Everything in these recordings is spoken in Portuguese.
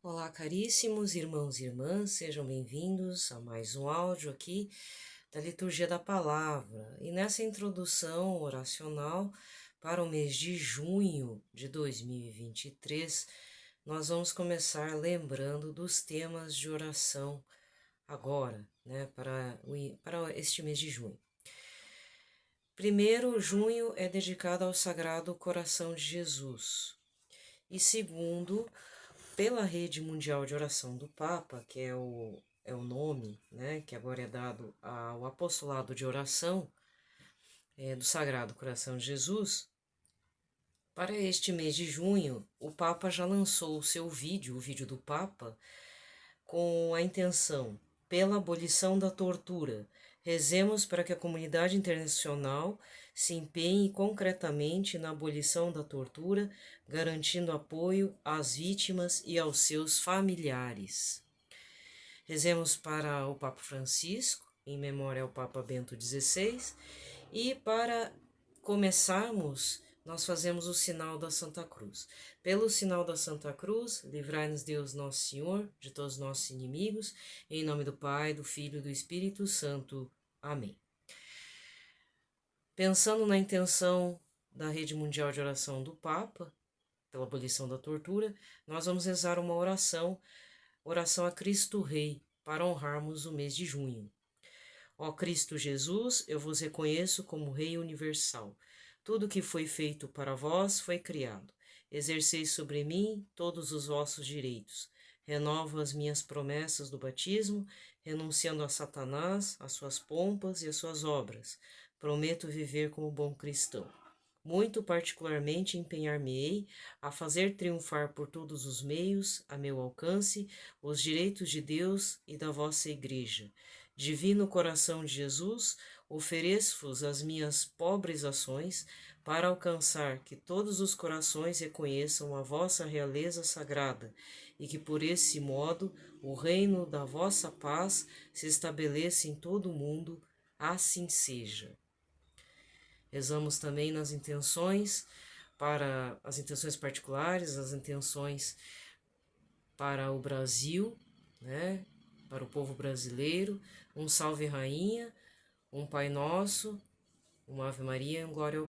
Olá, caríssimos irmãos e irmãs, sejam bem-vindos a mais um áudio aqui da Liturgia da Palavra. E nessa introdução oracional para o mês de junho de 2023, nós vamos começar lembrando dos temas de oração agora, para este mês de junho. Primeiro, junho é dedicado ao Sagrado Coração de Jesus. E segundo, pela Rede Mundial de Oração do Papa, que é o nome, né, que agora é dado ao Apostolado de Oração do Sagrado Coração de Jesus, para este mês de junho, o Papa já lançou o seu vídeo, o vídeo do Papa, com a intenção, pela abolição da tortura. Rezemos para que a comunidade internacional se empenhe concretamente na abolição da tortura, garantindo apoio às vítimas e aos seus familiares. Rezemos para o Papa Francisco, em memória ao Papa Bento XVI, e para começarmos, nós fazemos o sinal da Santa Cruz. Pelo sinal da Santa Cruz, livrai-nos Deus Nosso Senhor de todos os nossos inimigos, em nome do Pai, do Filho e do Espírito Santo. Amém. Pensando na intenção da Rede Mundial de Oração do Papa, pela abolição da tortura, nós vamos rezar uma oração a Cristo Rei, para honrarmos o mês de junho. Ó Cristo Jesus, eu vos reconheço como Rei universal. Tudo que foi feito para vós foi criado. Exerceis sobre mim todos os vossos direitos. Renovo as minhas promessas do batismo, renunciando a Satanás, às suas pompas e às suas obras. Prometo viver como bom cristão. Muito particularmente empenhar-me-ei a fazer triunfar por todos os meios, a meu alcance, os direitos de Deus e da vossa Igreja. Divino coração de Jesus, ofereço-vos as minhas pobres ações para alcançar que todos os corações reconheçam a vossa realeza sagrada e que por esse modo o reino da vossa paz se estabeleça em todo o mundo. Assim seja. Rezamos também nas intenções, para as intenções particulares, as intenções para o Brasil, né? Para o povo brasileiro, um Salve Rainha, um Pai Nosso, uma Ave Maria e um Glória ao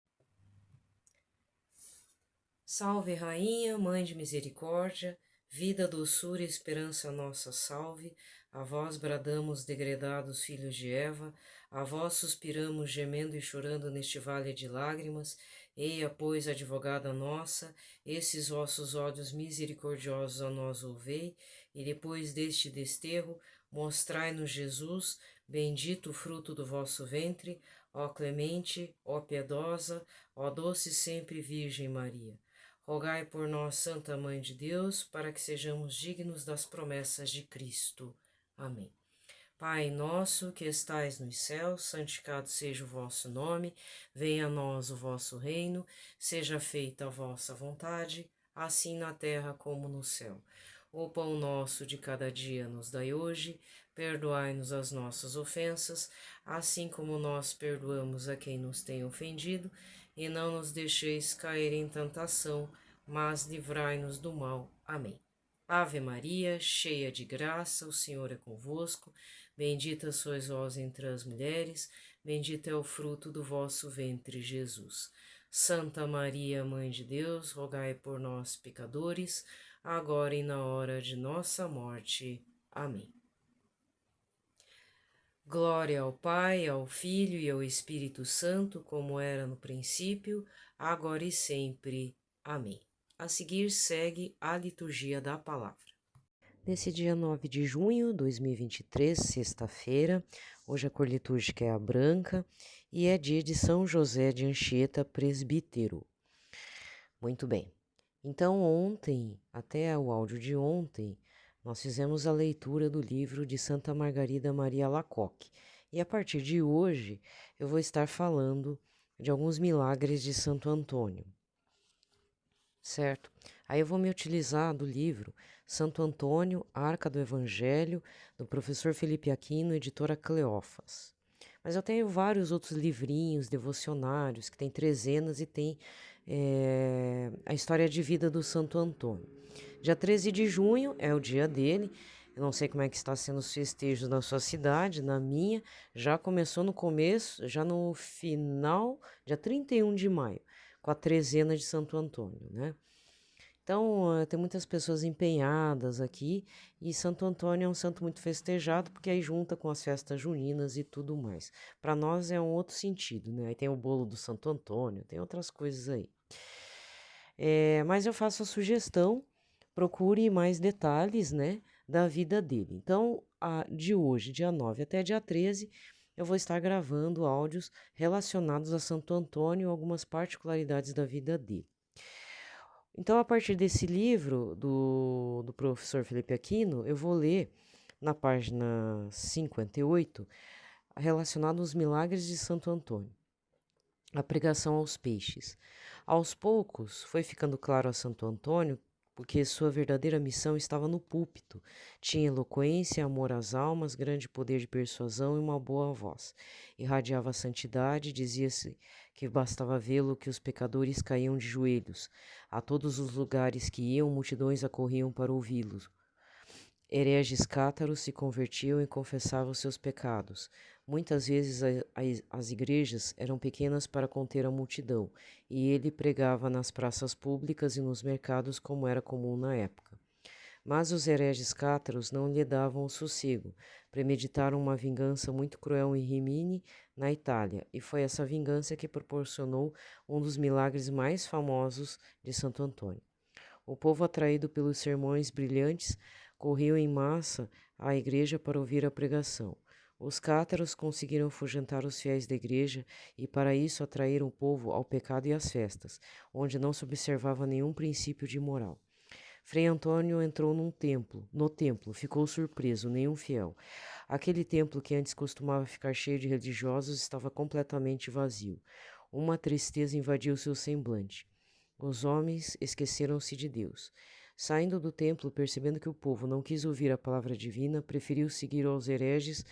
Salve Rainha, Mãe de Misericórdia, vida, doçura e esperança nossa salve, a vós bradamos, degredados filhos de Eva, a vós suspiramos, gemendo e chorando neste vale de lágrimas. Eia, pois, advogada nossa, esses vossos ódios misericordiosos a nós ouvei, e depois deste desterro, mostrai-nos Jesus, bendito o fruto do vosso ventre, ó clemente, ó piedosa, ó doce sempre Virgem Maria. Rogai por nós, Santa Mãe de Deus, para que sejamos dignos das promessas de Cristo. Amém. Pai nosso que estais nos céus, santificado seja o vosso nome, venha a nós o vosso reino, seja feita a vossa vontade, assim na terra como no céu. O pão nosso de cada dia nos dai hoje, perdoai-nos as nossas ofensas, assim como nós perdoamos a quem nos tem ofendido, e não nos deixeis cair em tentação, mas livrai-nos do mal. Amém. Ave Maria, cheia de graça, o Senhor é convosco, bendita sois vós entre as mulheres, bendito é o fruto do vosso ventre, Jesus. Santa Maria, Mãe de Deus, rogai por nós, pecadores, agora e na hora de nossa morte. Amém. Glória ao Pai, ao Filho e ao Espírito Santo, como era no princípio, agora e sempre. Amém. A seguir segue a liturgia da palavra. Nesse dia 9 de junho de 2023, sexta-feira, hoje a cor litúrgica é a branca e é dia de São José de Anchieta, presbítero. Muito bem. Então ontem, até o áudio de ontem, nós fizemos a leitura do livro de Santa Margarida Maria Alacoque. E a partir de hoje eu vou estar falando de alguns milagres de Santo Antônio. Certo? Aí eu vou me utilizar do livro Santo Antônio, Arca do Evangelho, do professor Felipe Aquino, editora Cleófas. Mas eu tenho vários outros livrinhos devocionários que tem trezenas e tem a história de vida do Santo Antônio. Dia 13 de junho é o dia dele. Eu não sei como é que está sendo os festejos na sua cidade, na minha. Já começou no começo, já no final, dia 31 de maio, com a trezena de Santo Antônio, né? Então, tem muitas pessoas empenhadas aqui e Santo Antônio é um santo muito festejado porque aí junta com as festas juninas e tudo mais. Para nós é um outro sentido, né? Aí tem o bolo do Santo Antônio, tem outras coisas aí. Mas eu faço a sugestão, procure mais detalhes, né, da vida dele. Então, de hoje, dia 9 até dia 13, eu vou estar gravando áudios relacionados a Santo Antônio e algumas particularidades da vida dele. Então, a partir desse livro do professor Felipe Aquino, eu vou ler na página 58, relacionado aos milagres de Santo Antônio. A pregação aos peixes. Aos poucos, foi ficando claro a Santo Antônio porque sua verdadeira missão estava no púlpito. Tinha eloquência, amor às almas, grande poder de persuasão e uma boa voz. Irradiava a santidade, dizia-se que bastava vê-lo que os pecadores caíam de joelhos. A todos os lugares que iam, multidões acorriam para ouvi-los. Hereges cátaros se convertiam e confessavam seus pecados. Muitas vezes as igrejas eram pequenas para conter a multidão, e ele pregava nas praças públicas e nos mercados como era comum na época. Mas os hereges cátaros não lhe davam sossego, premeditaram uma vingança muito cruel em Rimini, na Itália, e foi essa vingança que proporcionou um dos milagres mais famosos de Santo Antônio. O povo, atraído pelos sermões brilhantes, correu em massa à igreja para ouvir a pregação. Os cátaros conseguiram afugentar os fiéis da igreja e, para isso, atraíram o povo ao pecado e às festas, onde não se observava nenhum princípio de moral. Frei Antônio entrou no templo, ficou surpreso, nenhum fiel. Aquele templo que antes costumava ficar cheio de religiosos estava completamente vazio. Uma tristeza invadiu seu semblante. Os homens esqueceram-se de Deus. Saindo do templo, percebendo que o povo não quis ouvir a palavra divina, preferiu seguir aos hereges,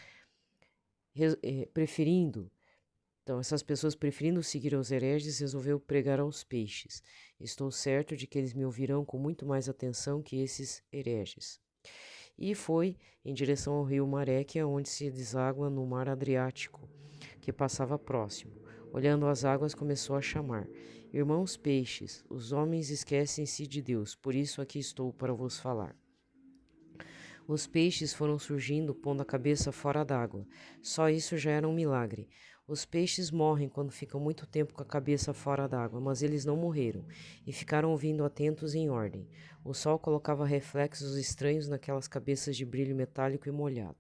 essas pessoas preferindo seguir aos hereges, resolveu pregar aos peixes. Estou certo de que eles me ouvirão com muito mais atenção que esses hereges. E foi em direção ao rio Maréquia, onde se deságua no mar Adriático, que passava próximo. Olhando as águas, começou a chamar: Irmãos peixes, os homens esquecem-se de Deus, por isso aqui estou para vos falar. Os peixes foram surgindo, pondo a cabeça fora d'água. Só isso já era um milagre. Os peixes morrem quando ficam muito tempo com a cabeça fora d'água, mas eles não morreram e ficaram ouvindo atentos em ordem. O sol colocava reflexos estranhos naquelas cabeças de brilho metálico e molhado.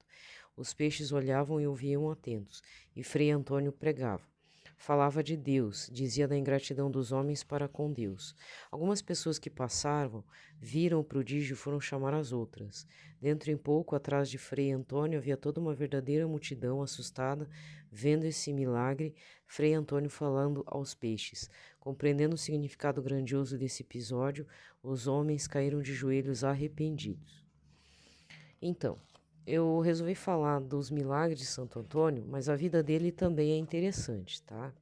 Os peixes olhavam e ouviam atentos, e Frei Antônio pregava. Falava de Deus, dizia da ingratidão dos homens para com Deus. Algumas pessoas que passavam, viram o prodígio e foram chamar as outras. Dentro em pouco, atrás de Frei Antônio, havia toda uma verdadeira multidão assustada, vendo esse milagre, Frei Antônio falando aos peixes. Compreendendo o significado grandioso desse episódio, os homens caíram de joelhos arrependidos. Então, eu resolvi falar dos milagres de Santo Antônio, mas a vida dele também é interessante, tá?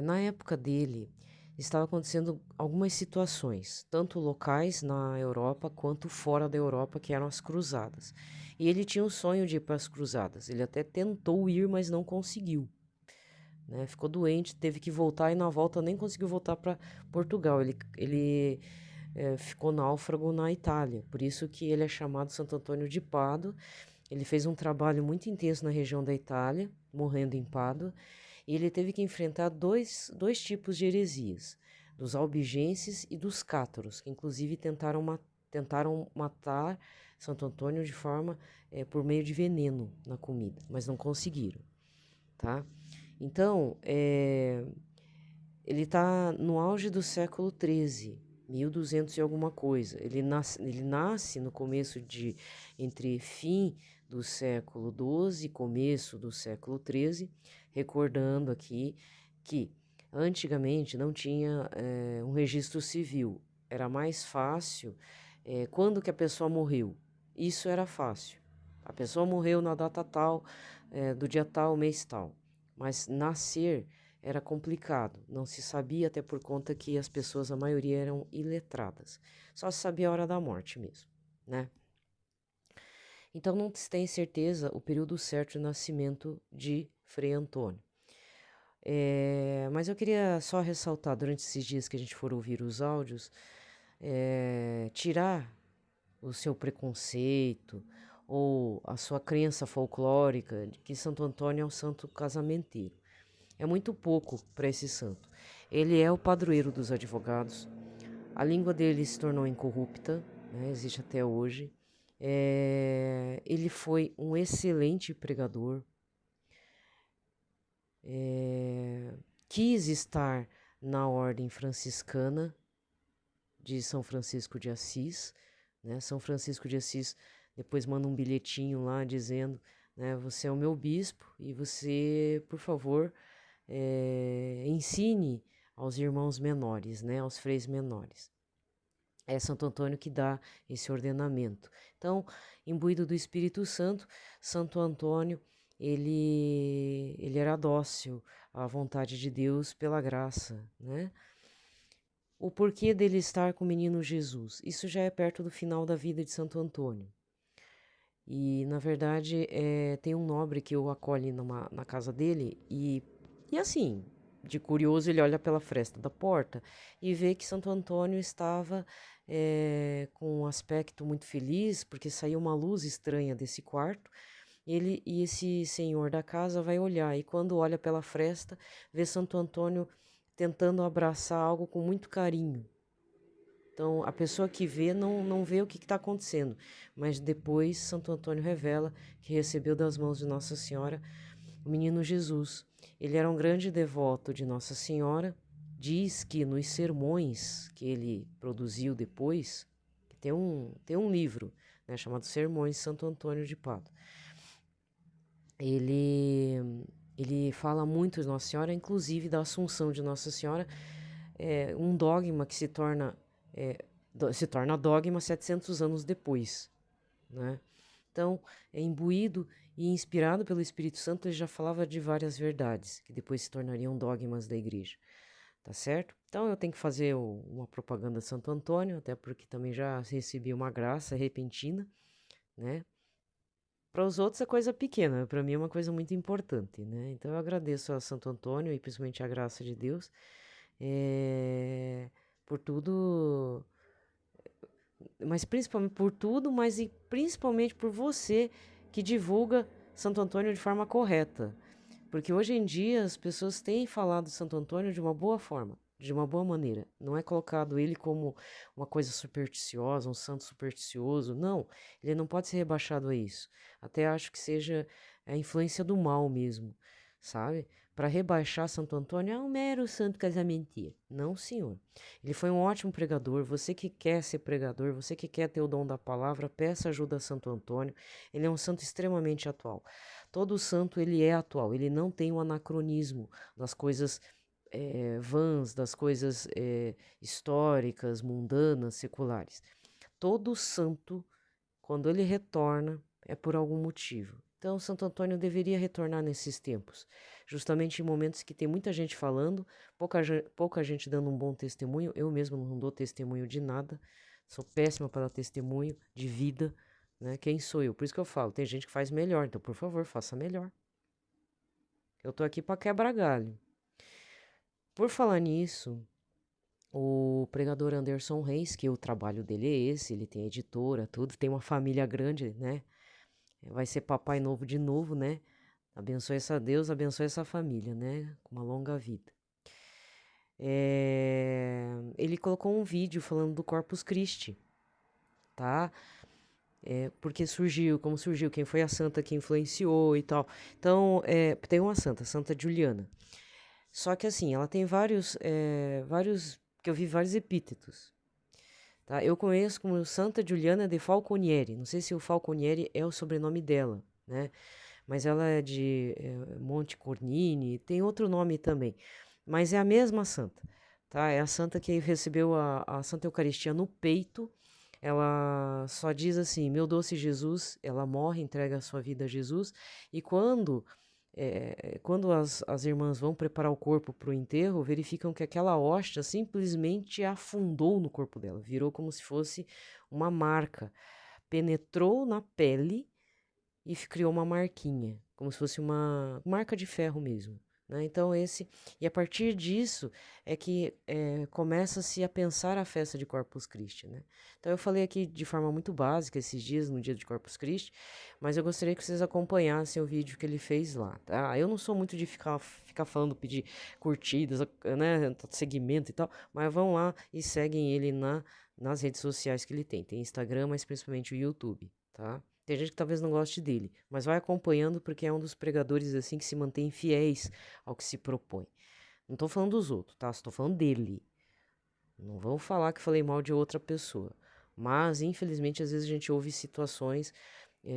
Na época dele, estava acontecendo algumas situações, tanto locais na Europa quanto fora da Europa, que eram as cruzadas. E ele tinha o sonho de ir para as cruzadas. Ele até tentou ir, mas não conseguiu. Né? Ficou doente, teve que voltar e na volta nem conseguiu voltar para Portugal. Ele ficou náufrago na Itália, por isso que ele é chamado Santo Antônio de Pádua. Ele fez um trabalho muito intenso na região da Itália, morrendo em Pádua, e ele teve que enfrentar dois tipos de heresias, dos albigenses e dos cátaros, que inclusive tentaram matar Santo Antônio de forma por meio de veneno na comida, mas não conseguiram, tá? Então, ele está no auge do século XIII, 1200 e alguma coisa. Ele nasce no começo entre fim do século XII e começo do século XIII, recordando aqui que antigamente não tinha um registro civil. Era mais fácil quando que a pessoa morreu. Isso era fácil. A pessoa morreu na data tal, do dia tal, mês tal. Mas nascer era complicado, não se sabia, até por conta que as pessoas, a maioria, eram iletradas. Só se sabia a hora da morte mesmo, né? Então não se tem certeza o período certo de nascimento de Frei Antônio. Mas eu queria só ressaltar, durante esses dias que a gente for ouvir os áudios, tirar o seu preconceito ou a sua crença folclórica de que Santo Antônio é um santo casamenteiro. É muito pouco para esse santo. Ele é o padroeiro dos advogados. A língua dele se tornou incorrupta, né, existe até hoje. Ele foi um excelente pregador. Quis estar na ordem franciscana de São Francisco de Assis, né? São Francisco de Assis depois manda um bilhetinho lá dizendo, né, você é o meu bispo e você, por favor, ensine aos irmãos menores, né, aos freis menores. É Santo Antônio que dá esse ordenamento. Então, imbuído do Espírito Santo, Santo Antônio, ele era dócil à vontade de Deus pela graça, né? O porquê dele estar com o menino Jesus? Isso já é perto do final da vida de Santo Antônio. E, na verdade, tem um nobre que o acolhe na casa dele e assim, de curioso, ele olha pela fresta da porta e vê que Santo Antônio estava com um aspecto muito feliz, porque saiu uma luz estranha desse quarto. E esse senhor da casa vai olhar, e quando olha pela fresta, vê Santo Antônio tentando abraçar algo com muito carinho. Então, a pessoa que vê não vê o que está acontecendo, mas depois Santo Antônio revela que recebeu das mãos de Nossa Senhora o menino Jesus. Ele era um grande devoto de Nossa Senhora. Diz que nos sermões que ele produziu depois, que tem um livro, né, chamado Sermões de Santo Antônio de Pádua, ele fala muito de Nossa Senhora, inclusive da Assunção de Nossa Senhora, um dogma que se torna dogma 700 anos depois, né? Então, imbuído e inspirado pelo Espírito Santo, ele já falava de várias verdades, que depois se tornariam dogmas da igreja, tá certo? Então, eu tenho que fazer uma propaganda de Santo Antônio, até porque também já recebi uma graça repentina, né? Para os outros é coisa pequena, para mim é uma coisa muito importante, né? Então, eu agradeço a Santo Antônio e principalmente a graça de Deus por tudo, mas principalmente por tudo, mas e principalmente por você que divulga Santo Antônio de forma correta. Porque hoje em dia as pessoas têm falado de Santo Antônio de uma boa forma, de uma boa maneira. Não é colocado ele como uma coisa supersticiosa, um santo supersticioso. Não, ele não pode ser rebaixado a isso. Até acho que seja a influência do mal mesmo, sabe? Para rebaixar Santo Antônio, um mero santo casamenteiro. Não, senhor. Ele foi um ótimo pregador. Você que quer ser pregador, você que quer ter o dom da palavra, peça ajuda a Santo Antônio. Ele é um santo extremamente atual. Todo santo, ele é atual. Ele não tem o anacronismo das coisas vãs, das coisas históricas, mundanas, seculares. Todo santo, quando ele retorna, é por algum motivo. Então, Santo Antônio deveria retornar nesses tempos, justamente em momentos que tem muita gente falando, pouca gente dando um bom testemunho. Eu mesmo não dou testemunho de nada, sou péssima para testemunho de vida, né? Quem sou eu? Por isso que eu falo, tem gente que faz melhor, então, por favor, faça melhor. Eu tô aqui para quebrar galho. Por falar nisso, o pregador Anderson Reis, que o trabalho dele é esse, ele tem editora, tudo, tem uma família grande, né? Vai ser papai novo de novo, né? Abençoe essa Deus, abençoe essa família, né? Com uma longa vida. Ele colocou um vídeo falando do Corpus Christi, tá? Porque como surgiu, quem foi a santa que influenciou e tal. Então, tem uma santa, Santa Juliana. Só que assim, ela tem vários, que eu vi vários epítetos. Tá? Eu conheço como Santa Giuliana de Falconieri. Não sei se o Falconieri é o sobrenome dela, né? Mas ela é de Monte Cornini, tem outro nome também. Mas é a mesma santa, tá? É a santa que recebeu a Santa Eucaristia no peito. Ela só diz assim, meu doce Jesus, ela morre, entrega a sua vida a Jesus. E quando quando as irmãs vão preparar o corpo para o enterro, verificam que aquela hóstia simplesmente afundou no corpo dela, virou como se fosse uma marca, penetrou na pele e criou uma marquinha, como se fosse uma marca de ferro mesmo. Né? Então e a partir disso é que começa-se a pensar a festa de Corpus Christi. Né? Então eu falei aqui de forma muito básica esses dias, no dia de Corpus Christi, mas eu gostaria que vocês acompanhassem o vídeo que ele fez lá. Tá? Eu não sou muito de ficar falando, pedir curtidas, né, segmento e tal, mas vão lá e seguem ele nas redes sociais que ele tem. Tem Instagram, mas principalmente o YouTube, tá? Tem gente que talvez não goste dele, mas vai acompanhando porque é um dos pregadores assim que se mantém fiéis ao que se propõe. Não tô falando dos outros, tá? Estou falando dele. Não vou falar que falei mal de outra pessoa. Mas, infelizmente, às vezes a gente ouve situações,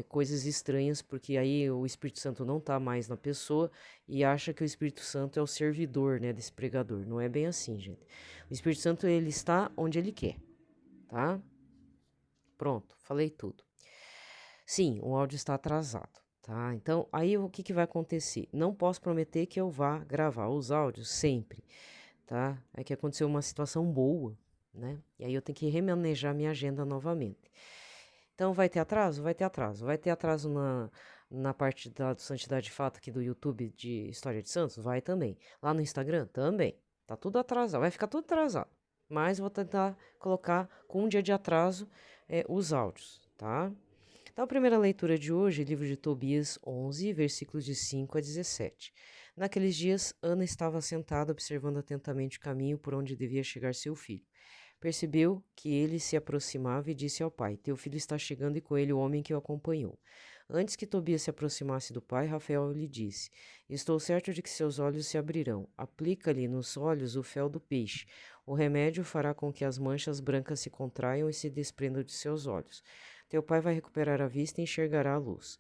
coisas estranhas, porque aí o Espírito Santo não tá mais na pessoa e acha que o Espírito Santo é o servidor, né, desse pregador. Não é bem assim, gente. O Espírito Santo, ele está onde ele quer, tá? Pronto, falei tudo. Sim, o áudio está atrasado, tá? Então, aí o que vai acontecer? Não posso prometer que eu vá gravar os áudios sempre, tá? É que aconteceu uma situação boa, né? E aí eu tenho que remanejar minha agenda novamente. Então, vai ter atraso? Vai ter atraso. Vai ter atraso na parte do Santidade de Fato aqui do YouTube de História de Santos? Vai também. Lá no Instagram? Também. Tá tudo atrasado, vai ficar tudo atrasado. Mas vou tentar colocar com um dia de atraso os áudios, tá? Então, a primeira leitura de hoje, livro de Tobias 11, versículos de 5 a 17. Naqueles dias, Ana estava sentada observando atentamente o caminho por onde devia chegar seu filho. Percebeu que ele se aproximava e disse ao pai: Teu filho está chegando e com ele o homem que o acompanhou. Antes que Tobias se aproximasse do pai, Rafael lhe disse: Estou certo de que seus olhos se abrirão. Aplica-lhe nos olhos o fel do peixe. O remédio fará com que as manchas brancas se contraiam e se desprendam de seus olhos. Teu pai vai recuperar a vista e enxergará a luz.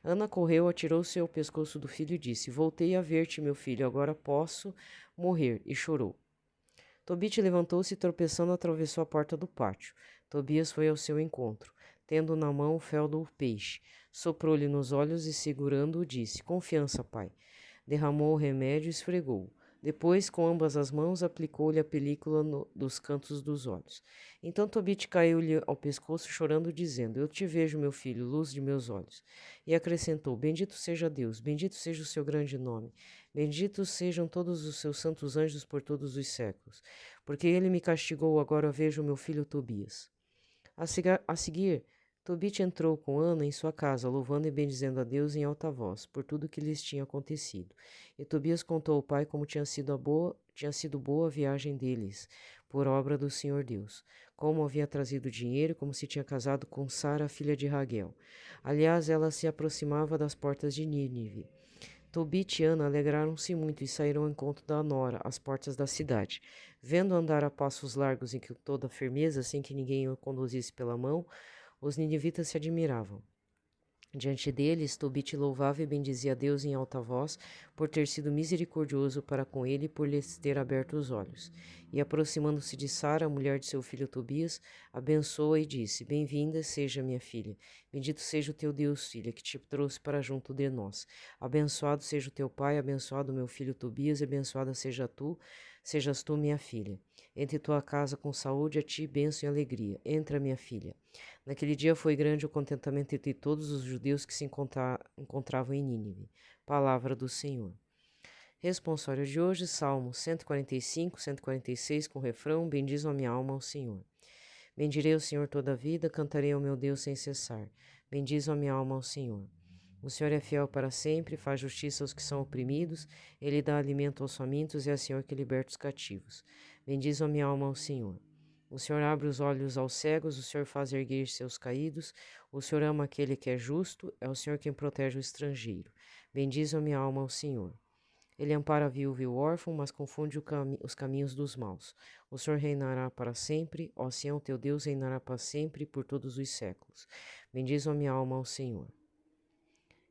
Ana correu, atirou-se ao pescoço do filho e disse: Voltei a ver-te, meu filho, agora posso morrer. E chorou. Tobit levantou-se e, tropeçando, atravessou a porta do pátio. Tobias foi ao seu encontro, tendo na mão o fel do peixe. Soprou-lhe nos olhos e, segurando-o, disse: Confiança, pai. Derramou o remédio e esfregou-o. Depois, com ambas as mãos, aplicou-lhe a película dos cantos dos olhos. Então Tobit caiu-lhe ao pescoço, chorando, dizendo: Eu te vejo, meu filho, luz de meus olhos. E acrescentou: Bendito seja Deus, bendito seja o seu grande nome. Benditos sejam todos os seus santos anjos por todos os séculos. Porque ele me castigou, agora vejo meu filho Tobias. A seguir, Tobit entrou com Ana em sua casa, louvando e bendizendo a Deus em alta voz, por tudo que lhes tinha acontecido. E Tobias contou ao pai como tinha sido boa a viagem deles, por obra do Senhor Deus, como havia trazido dinheiro, como se tinha casado com Sara, filha de Raguel. Aliás, ela se aproximava das portas de Nínive. Tobit e Ana alegraram-se muito e saíram ao encontro da nora, às portas da cidade. Vendo andar a passos largos e com toda firmeza, sem que ninguém o conduzisse pela mão, os ninivitas se admiravam. Diante deles, Tobit louvava e bendizia a Deus em alta voz, por ter sido misericordioso para com ele e por lhes ter aberto os olhos. E aproximando-se de Sara, a mulher de seu filho Tobias, abençoa e disse: Bem-vinda seja minha filha. Bendito seja o teu Deus, filha, que te trouxe para junto de nós. Abençoado seja o teu pai, abençoado meu filho Tobias, e abençoada sejas tu, minha filha. Entre tua casa com saúde, a ti bênção e alegria. Entra, minha filha. Naquele dia foi grande o contentamento entre todos os judeus que se encontravam em Nínive. Palavra do Senhor. Responsório de hoje, Salmo 145, 146, com refrão: Bendiz a minha alma ao Senhor. Bendirei ao Senhor toda a vida, cantarei ao meu Deus sem cessar. Bendiz a minha alma ao Senhor. O Senhor é fiel para sempre, faz justiça aos que são oprimidos, ele dá alimento aos famintos e é o Senhor que liberta os cativos. Bendiz a minha alma ao Senhor. O Senhor abre os olhos aos cegos, o Senhor faz erguer seus caídos, o Senhor ama aquele que é justo, é o Senhor quem protege o estrangeiro. Bendiz a minha alma ao Senhor. Ele ampara a viúva e o órfão, mas confunde os caminhos dos maus. O Senhor reinará para sempre, ó Sião, teu Deus reinará para sempre, por todos os séculos. Bendiz a minha alma ao Senhor.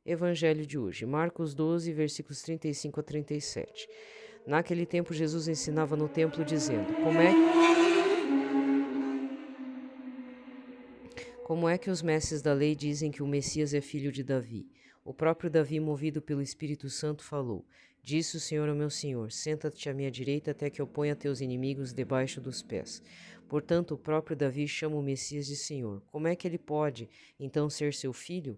Evangelho de hoje, Marcos 12, versículos 35 a 37. Naquele tempo, Jesus ensinava no templo, dizendo: Como é que os mestres da lei dizem que o Messias é filho de Davi? O próprio Davi, movido pelo Espírito Santo, falou: Disse o Senhor ao meu Senhor: Senta-te à minha direita até que eu ponha teus inimigos debaixo dos pés. Portanto, o próprio Davi chama o Messias de Senhor. Como é que ele pode, então, ser seu filho?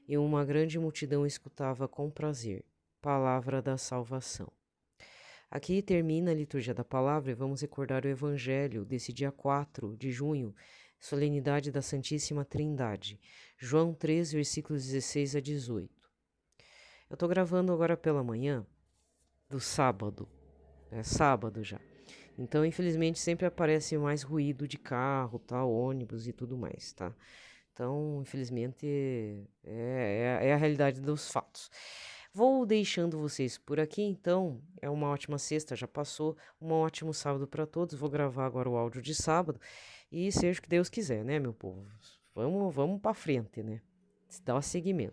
E uma grande multidão escutava com prazer. Palavra da salvação. Aqui termina a liturgia da palavra e vamos recordar o evangelho desse dia 4 de junho, solenidade da Santíssima Trindade. João 3, versículos 16 a 18. Eu estou gravando agora pela manhã do sábado, é sábado já. Então, infelizmente, sempre aparece mais ruído de carro, tá, ônibus e tudo mais, tá? Então, infelizmente, é a realidade dos fatos. Vou deixando vocês por aqui, então. É uma ótima sexta, já passou. Um ótimo sábado para todos. Vou gravar agora o áudio de sábado. E seja o que Deus quiser, né, meu povo? Vamos para frente, né? Dá seguimento.